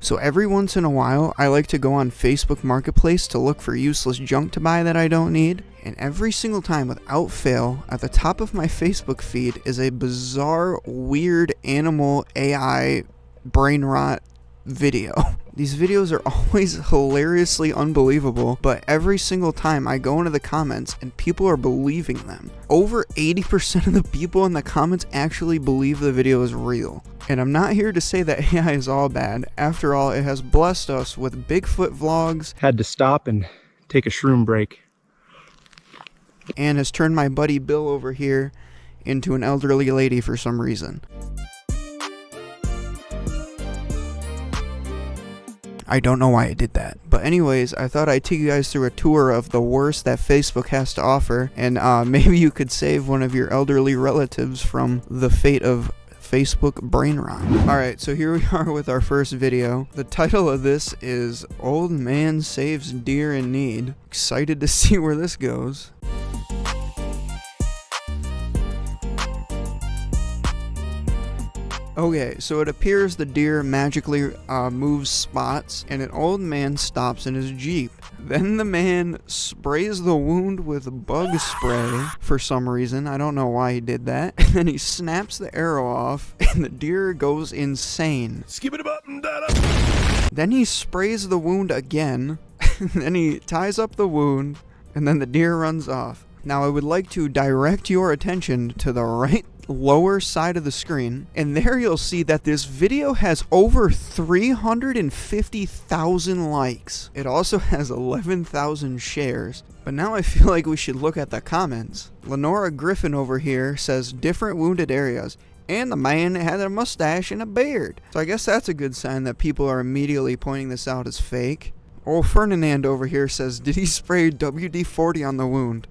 So every once in a while, I like to go on Facebook Marketplace to look for useless junk to buy that I don't need. And every single time, without fail, at the top of my Facebook feed is a bizarre, weird animal AI brain rot video. These videos are always hilariously unbelievable, but every single time I go into the comments and people are believing them. Over 80% of the people in the comments actually believe the video is real. And I'm not here to say that AI is all bad. After all, it has blessed us with Bigfoot vlogs. Had to stop and take a shroom break. And has turned my buddy Bill over here into an elderly lady for some reason. I don't know why I did that. But anyways, I thought I'd take you guys through a tour of the worst that Facebook has to offer. And maybe you could save one of your elderly relatives from the fate of Facebook brain rot. Alright, so here we are with our first video. The title of this is Old Man Saves Deer in Need. Excited to see where this goes. Okay, so it appears the deer magically moves spots, and an old man stops in his Jeep. Then the man sprays the wound with bug spray for some reason. I don't know why he did that. And then he snaps the arrow off, and the deer goes insane. Skip it up and down up. Then he sprays the wound again, and then he ties up the wound, and then the deer runs off. Now I would like to direct your attention to the right lower side of the screen, and there you'll see that this video has over 350,000 likes. It also has 11,000 shares. But now I feel like we should look at the comments. Lenora Griffin over here says different wounded areas, and the man had a mustache and a beard. So I guess that's a good sign that people are immediately pointing this out as fake. Old Ferdinand over here says, did he spray WD-40 on the wound?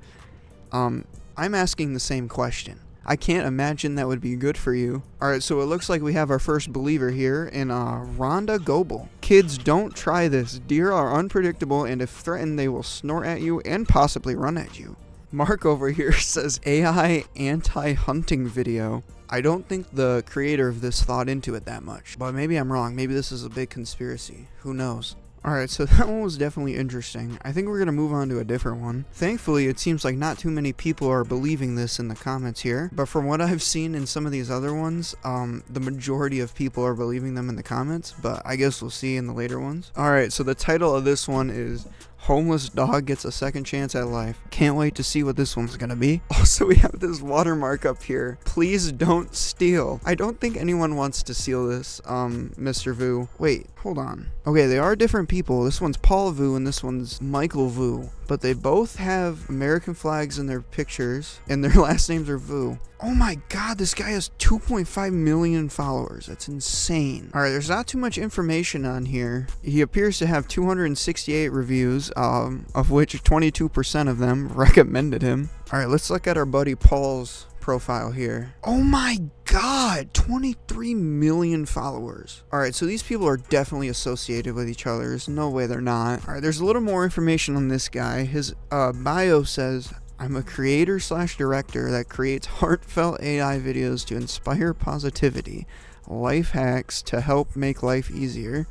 I'm asking the same question. I can't imagine that would be good for you. Alright, so it looks like we have our first believer here in Rhonda Goebel. Kids, don't try this. Deer are unpredictable, and if threatened, they will snort at you and possibly run at you. Mark over here says AI anti-hunting video. I don't think the creator of this thought into it that much, but maybe I'm wrong. Maybe this is a big conspiracy. Who knows? Alright, so that one was definitely interesting. I think we're going to move on to a different one. Thankfully, it seems like not too many people are believing this in the comments here. But from what I've seen in some of these other ones, the majority of people are believing them in the comments. But I guess we'll see in the later ones. Alright, so the title of this one is Homeless Dog Gets a Second Chance at Life. Can't wait to see what this one's gonna be. Also, we have this watermark up here. Please don't steal. I don't think anyone wants to steal this, Mr. Vu. Wait, hold on. Okay, they are different people. This one's Paul Vu and this one's Michael Vu. But they both have American flags in their pictures, and their last names are Vu. Oh my god, this guy has 2.5 million followers. That's insane. Alright, there's not too much information on here. He appears to have 268 reviews, of which 22% of them recommended him. Alright, let's look at our buddy Paul's profile here. Oh my god, 23 million followers. Alright, so these people are definitely associated with each other. There's no way they're not. Alright, there's a little more information on this guy. His bio says, I'm a creator/director that creates heartfelt AI videos to inspire positivity, life hacks to help make life easier,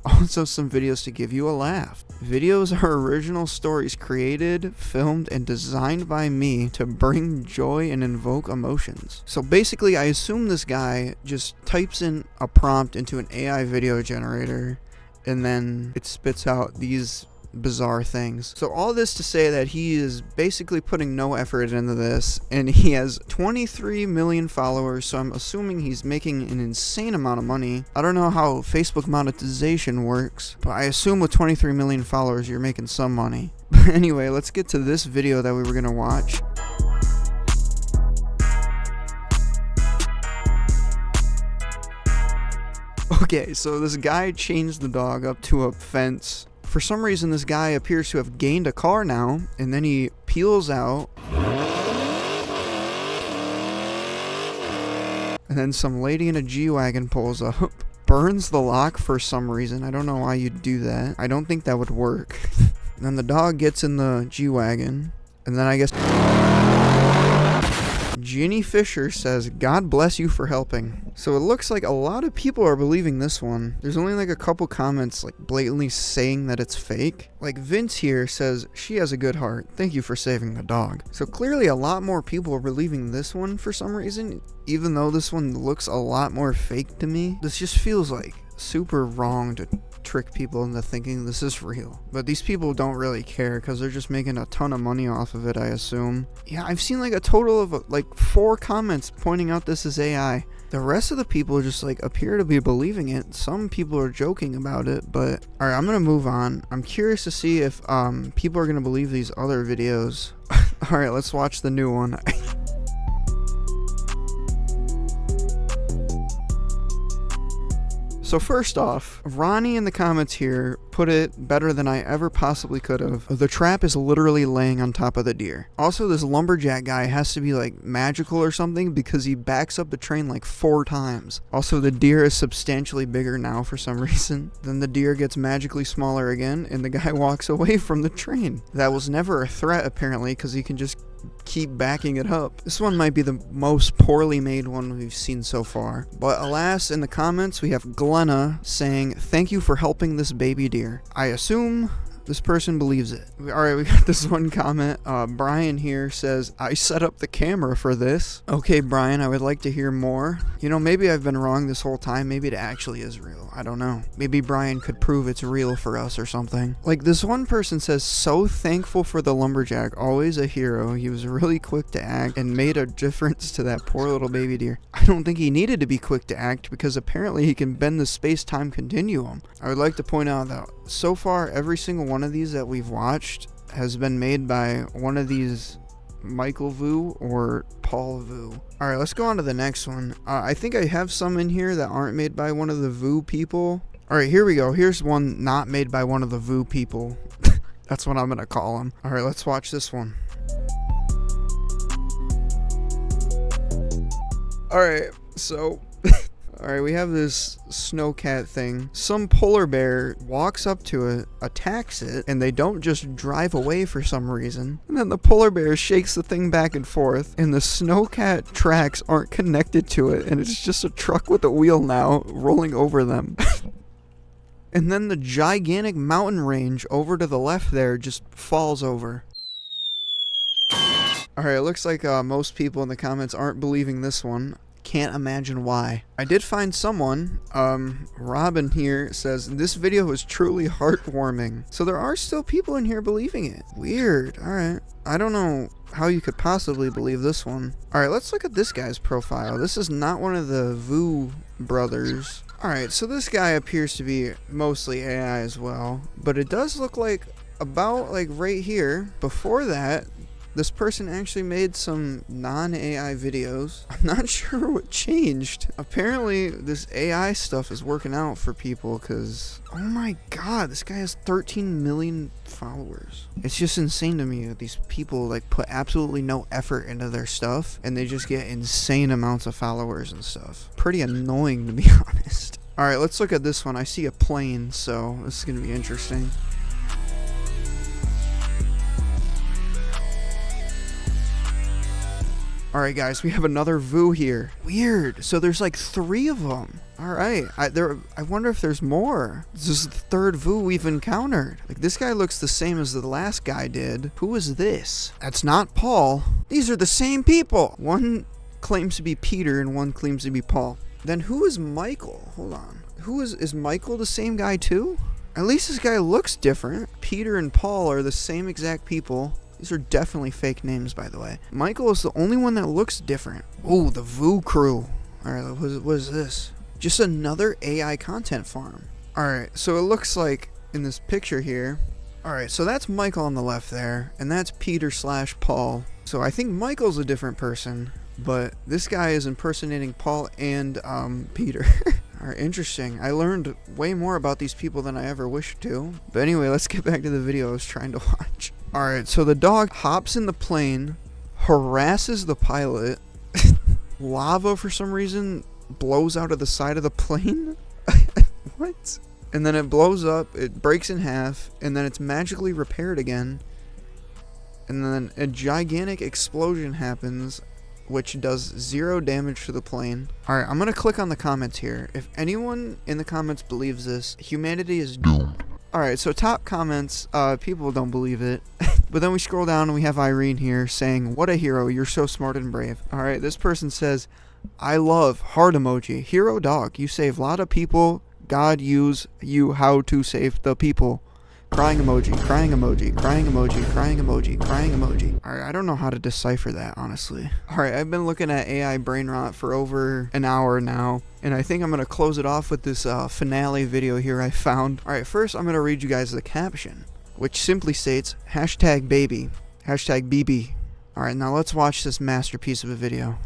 also some videos to give you a laugh. Videos are original stories created, filmed, and designed by me to bring joy and invoke emotions. So basically, I assume this guy just types in a prompt into an AI video generator, and then it spits out these bizarre things. So all this to say that he is basically putting no effort into this, and he has 23 million followers, so I'm assuming he's making an insane amount of money. I don't know how Facebook monetization works, but I assume with 23 million followers you're making some money. But anyway, let's get to this video that we were gonna watch. Okay, so this guy chains the dog up to a fence. For some reason, this guy appears to have gained a car now, and then he peels out. And then some lady in a G-Wagon pulls up, burns the lock for some reason. I don't know why you'd do that. I don't think that would work. And then the dog gets in the G-Wagon, and then I guess Ginny Fisher says, God bless you for helping. So it looks like a lot of people are believing this one. There's only like a couple comments like blatantly saying that it's fake. Like Vince here says, she has a good heart. Thank you for saving the dog. So clearly a lot more people are believing this one for some reason, even though this one looks a lot more fake to me. This just feels like super wrong to trick people into thinking this is real. But these people don't really care because they're just making a ton of money off of it, I assume. Yeah, I've seen like a total of like 4 comments pointing out this is AI. The rest of the people just like appear to be believing it. Some people are joking about it, but alright, I'm gonna move on. I'm curious to see if people are gonna believe these other videos. Alright, let's watch the new one. So first off, Ronnie in the comments here put it better than I ever possibly could have. The trap is literally laying on top of the deer. Also, this lumberjack guy has to be like magical or something because he backs up the train like 4 times. Also, the deer is substantially bigger now for some reason. Then the deer gets magically smaller again and the guy walks away from the train. That was never a threat apparently because he can just keep backing it up. This one might be the most poorly made one we've seen so far. But alas, in the comments we have Glenna saying, thank you for helping this baby deer. I assume this person believes it. Alright, we got this one comment. Brian here says, I set up the camera for this. Okay, Brian, I would like to hear more. You know, maybe I've been wrong this whole time. Maybe it actually is real. I don't know. Maybe Brian could prove it's real for us or something. Like this one person says, so thankful for the lumberjack. Always a hero. He was really quick to act and made a difference to that poor little baby deer. I don't think he needed to be quick to act because apparently he can bend the space-time continuum. I would like to point out that so far every single one of these that we've watched has been made by one of these Michael Vu or Paul Vu. Alright, let's go on to the next one. I think I have some in here that aren't made by one of the Vu people. Alright, here we go. Here's one not made by one of the Vu people. That's what I'm gonna call them. Alright, let's watch this one. Alright, so alright, we have this snowcat thing. Some polar bear walks up to it, attacks it, and they don't just drive away for some reason. And then the polar bear shakes the thing back and forth, and the snowcat tracks aren't connected to it, and it's just a truck with a wheel now rolling over them. And then the gigantic mountain range over to the left there just falls over. Alright, it looks like most people in the comments aren't believing this one. Can't imagine why. I did find someone, Robin here says, this video was truly heartwarming. So there are still people in here believing it. Weird. Alright. I don't know how you could possibly believe this one. Alright, let's look at this guy's profile. This is not one of the Vu brothers. Alright, so this guy appears to be mostly AI as well. But it does look like about like right here, before that, this person actually made some non-AI videos. I'm not sure what changed. Apparently, this AI stuff is working out for people because, oh my god, this guy has 13 million followers. It's just insane to me that these people like put absolutely no effort into their stuff and they just get insane amounts of followers and stuff. Pretty annoying to be honest. Alright, let's look at this one. I see a plane, so this is going to be interesting. Alright guys, we have another Vu here. Weird. So there's like 3 of them. Alright. I wonder if there's more. This is the 3rd Vu we've encountered. Like this guy looks the same as the last guy did. Who is this? That's not Paul. These are the same people. One claims to be Peter and one claims to be Paul. Then who is Michael? Hold on. Who is Michael the same guy too? At least this guy looks different. Peter and Paul are the same exact people. These are definitely fake names, by the way. Michael is the only one that looks different. Oh, the Vu crew. Alright, what is this? Just another AI content farm. Alright, so it looks like in this picture here. Alright, so that's Michael on the left there. And that's Peter/Paul. So I think Michael's a different person. But this guy is impersonating Paul and Peter. Alright, interesting. I learned way more about these people than I ever wished to. But anyway, let's get back to the video I was trying to watch. Alright, so the dog hops in the plane, harasses the pilot. Lava, for some reason, blows out of the side of the plane? What? And then it blows up, it breaks in half, and then it's magically repaired again. And then a gigantic explosion happens which does 0 damage to the plane. Alright, I'm gonna click on the comments here. If anyone in the comments believes this, humanity is doomed. Alright, so top comments, people don't believe it. But then we scroll down and we have Irene here saying, "What a hero, you're so smart and brave." Alright, this person says, "I love heart emoji. Hero dog, you save a lot of people. God use you how to save the people." Crying emoji, crying emoji, crying emoji, crying emoji, crying emoji. Alright, I don't know how to decipher that, honestly. Alright, I've been looking at AI brain rot for over an hour now, and I think I'm going to close it off with this finale video here I found. Alright, first I'm going to read you guys the caption, which simply states, #baby, #BB. Alright, now let's watch this masterpiece of a video.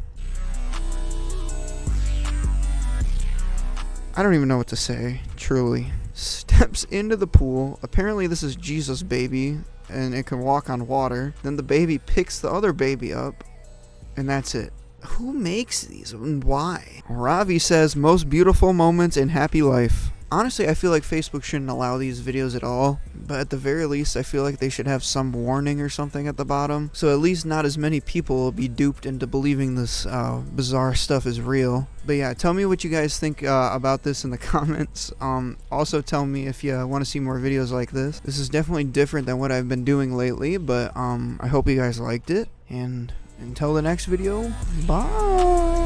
I don't even know what to say, truly. Steps into the pool. Apparently this is Jesus' baby, and it can walk on water. Then the baby picks the other baby up, and that's it. Who makes these and why? Ravi says, "Most beautiful moments in happy life." Honestly, I feel like Facebook shouldn't allow these videos at all, but at the very least I feel like they should have some warning or something at the bottom, so at least not as many people will be duped into believing this bizarre stuff is real. But yeah, tell me what you guys think about this in the comments. Also tell me if you want to see more videos like this. This is definitely different than what I've been doing lately, but I hope you guys liked it, and until the next video, bye!